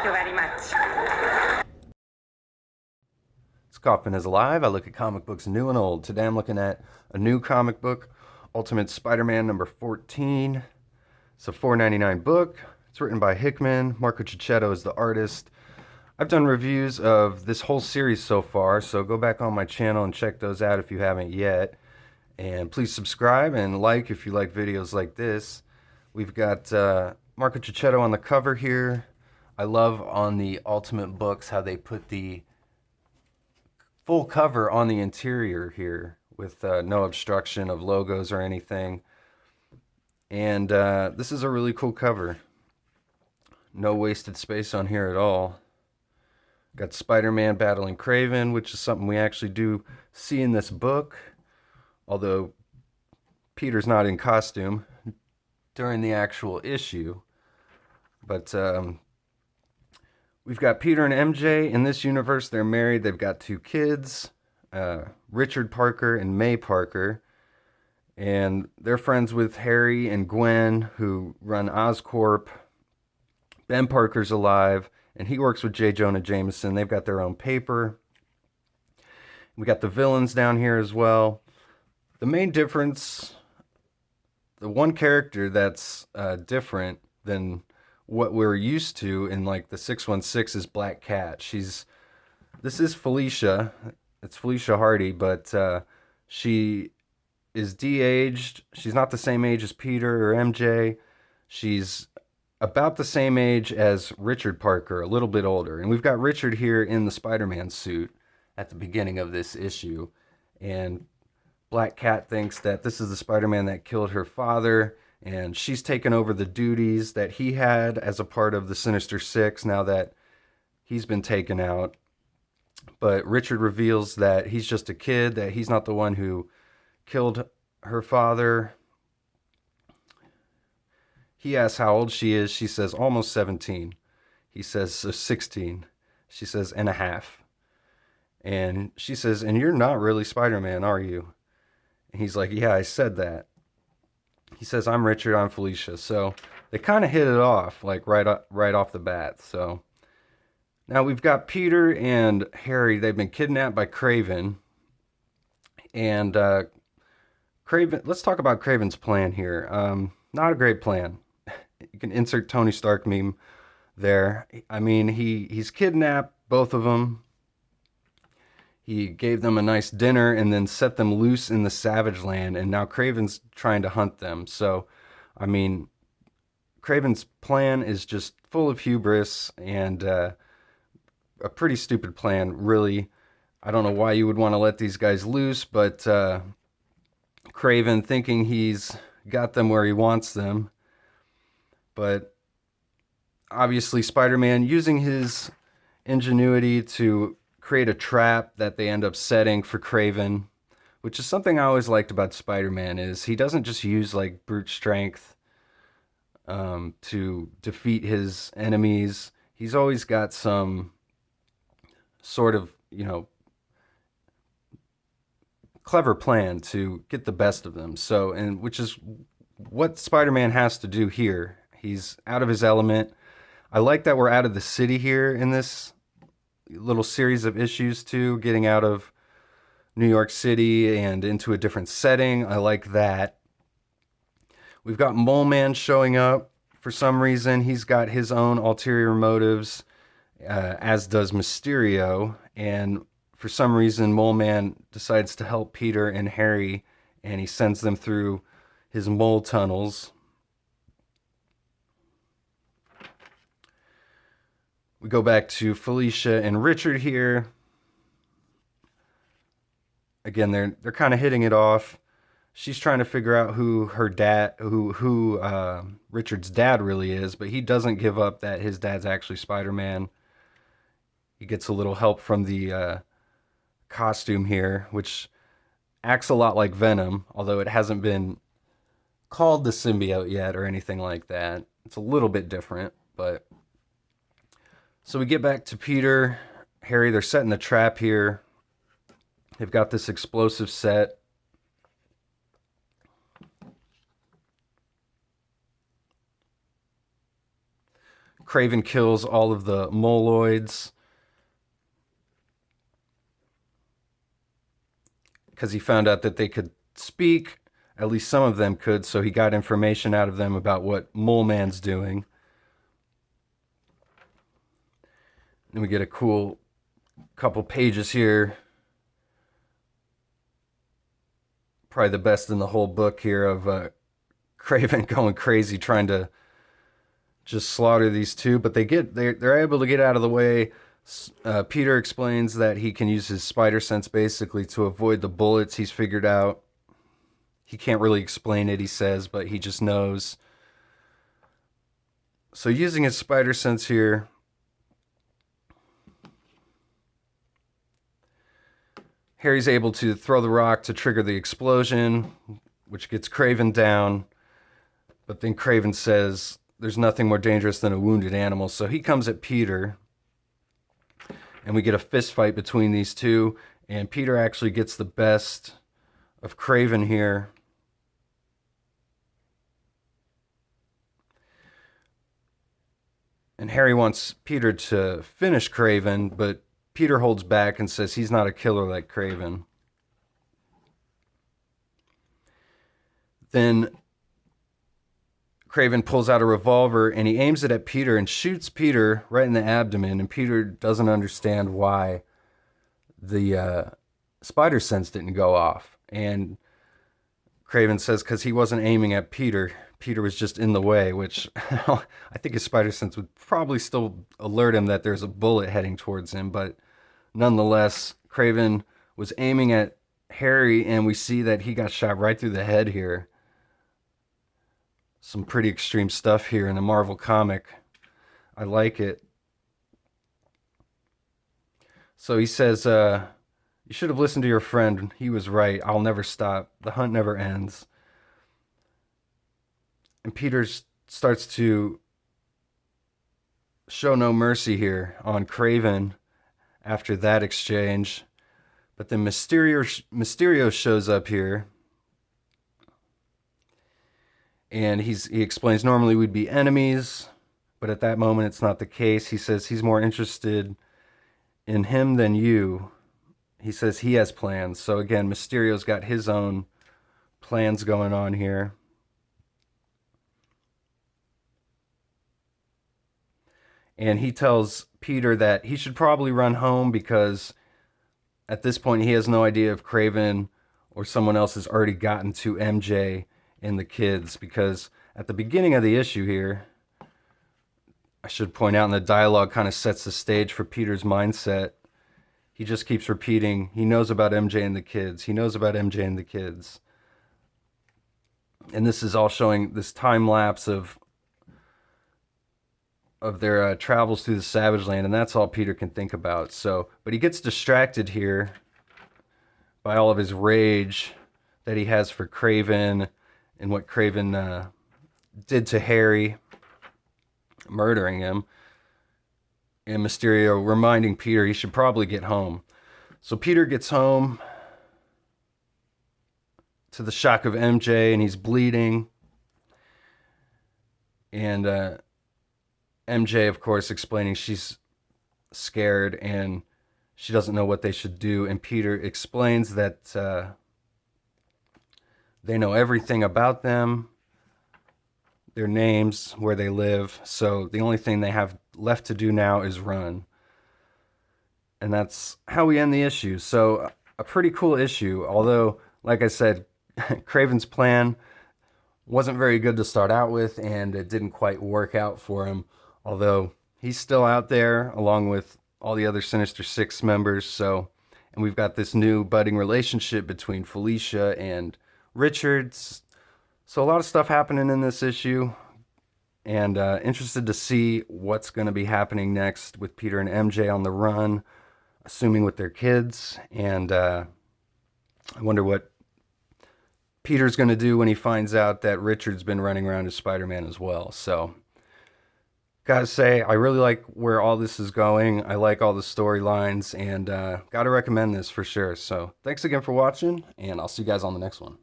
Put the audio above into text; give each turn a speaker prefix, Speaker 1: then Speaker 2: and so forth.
Speaker 1: Thank you very much.
Speaker 2: This Coffin is Alive. I look at comic books new and old. Today I'm looking at a new comic book, Ultimate Spider-Man number 14. It's a $4.99 book. It's written by Hickman. Marco Chechetto is the artist. I've done reviews of this whole series so far, so go back on my channel and check those out if you haven't yet. And please subscribe and like if you like videos like this. We've got Marco Chechetto on the cover here. I love on the Ultimate books how they put the full cover on the interior here with no obstruction of logos or anything. And this is a really cool cover. No wasted space on here at all. Got Spider-Man battling Kraven, which is something we actually do see in this book. Although Peter's not in costume during the actual issue. But we've got Peter and MJ. In this universe, they're married. They've got 2 kids, Richard Parker and May Parker. And they're friends with Harry and Gwen, who run Oscorp. Ben Parker's alive, and he works with J. Jonah Jameson. They've got their own paper. We got the villains down here as well. The main difference, the one character that's different than what we're used to in like the 616 is Black Cat. This is Felicia. It's Felicia Hardy, but she is de-aged. She's not the same age as Peter or MJ. She's about the same age as Richard Parker, a little bit older. And we've got Richard here in the Spider-Man suit at the beginning of this issue. And Black Cat thinks that this is the Spider-Man that killed her father, and she's taken over the duties that he had as a part of the Sinister Six now that he's been taken out. But Richard reveals that he's just a kid, that he's not the one who killed her father. He asks how old she is. She says almost 17. He says 16. She says and a half. And she says, and you're not really Spider-Man, are you? And he's like, yeah, I said that. He says, I'm Richard, I'm Felicia. So they kind of hit it off, like right off the bat. So now we've got Peter and Harry. They've been kidnapped by Kraven. And Kraven, let's talk about Kraven's plan here. Not a great plan. You can insert Tony Stark meme there. I mean, he's kidnapped both of them. He gave them a nice dinner and then set them loose in the Savage Land, and now Kraven's trying to hunt them. So, I mean, Kraven's plan is just full of hubris and a pretty stupid plan, really. I don't know why you would want to let these guys loose, but Kraven thinking he's got them where he wants them. But obviously Spider-Man using his ingenuity to create a trap that they end up setting for Kraven, which is something I always liked about Spider-Man, is he doesn't just use like brute strength to defeat his enemies. He's always got some sort of, clever plan to get the best of them. So, and which is what Spider-Man has to do here. He's out of his element. I like that we're out of the city here in this little series of issues too, getting out of New York City and into a different setting. I like that. We've got Mole Man showing up for some reason. He's got his own ulterior motives, as does Mysterio. And for some reason, Mole Man decides to help Peter and Harry, and he sends them through his mole tunnels. We go back to Felicia and Richard here. Again, they're kind of hitting it off. She's trying to figure out who Richard's dad really is, but he doesn't give up that his dad's actually Spider-Man. He gets a little help from the costume here, which acts a lot like Venom, although it hasn't been called the symbiote yet or anything like that. It's a little bit different, but... So we get back to Peter, Harry. They're setting the trap here. They've got this explosive set. Kraven kills all of the moloids because he found out that they could speak. At least some of them could, so he got information out of them about what Mole Man's doing. And we get a cool couple pages here. Probably the best in the whole book here of Kraven going crazy trying to just slaughter these two, but they're able to get out of the way. Peter explains that he can use his spider sense basically to avoid the bullets. He's figured out. He can't really explain it, he says, but he just knows. So using his spider sense here, Harry's able to throw the rock to trigger the explosion, which gets Kraven down. But then Kraven says there's nothing more dangerous than a wounded animal. So he comes at Peter, and we get a fist fight between these two. And Peter actually gets the best of Kraven here. And Harry wants Peter to finish Kraven, but Peter holds back and says he's not a killer like Kraven. Then Kraven pulls out a revolver and he aims it at Peter and shoots Peter right in the abdomen. And Peter doesn't understand why the spider sense didn't go off. And Kraven says because he wasn't aiming at Peter. Peter was just in the way, which I think his spider sense would probably still alert him that there's a bullet heading towards him. But nonetheless, Kraven was aiming at Harry, and we see that he got shot right through the head here. Some pretty extreme stuff here in a Marvel comic. I like it. So he says, you should have listened to your friend. He was right. I'll never stop. The hunt never ends. And Peter starts to show no mercy here on Kraven after that exchange. But then Mysterio shows up here. And he explains normally we'd be enemies, but at that moment it's not the case. He says he's more interested in him than you. He says he has plans. So again, Mysterio's got his own plans going on here. And he tells Peter that he should probably run home because at this point he has no idea if Kraven or someone else has already gotten to MJ and the kids. Because at the beginning of the issue here, I should point out, and the dialogue kind of sets the stage for Peter's mindset. He just keeps repeating, he knows about MJ and the kids. He knows about MJ and the kids. And this is all showing this time lapse of their travels through the Savage Land, and that's all Peter can think about. So, but he gets distracted here by all of his rage that he has for Kraven and what Kraven did to Harry, murdering him, and Mysterio reminding Peter he should probably get home. So Peter gets home to the shock of MJ, and he's bleeding. And MJ, of course, explaining she's scared and she doesn't know what they should do. And Peter explains that they know everything about them, their names, where they live. So the only thing they have left to do now is run. And that's how we end the issue. So a pretty cool issue. Although, like I said, Kraven's plan wasn't very good to start out with, and it didn't quite work out for him. Although he's still out there along with all the other Sinister Six members. So, and we've got this new budding relationship between Felicia and Richards. So a lot of stuff happening in this issue, and interested to see what's going to be happening next with Peter and MJ on the run, assuming with their kids. And I wonder what Peter's going to do when he finds out that Richard's been running around as Spider-Man as well. So, gotta say, I really like where all this is going. I like all the storylines, and gotta recommend this for sure. So, thanks again for watching, and I'll see you guys on the next one.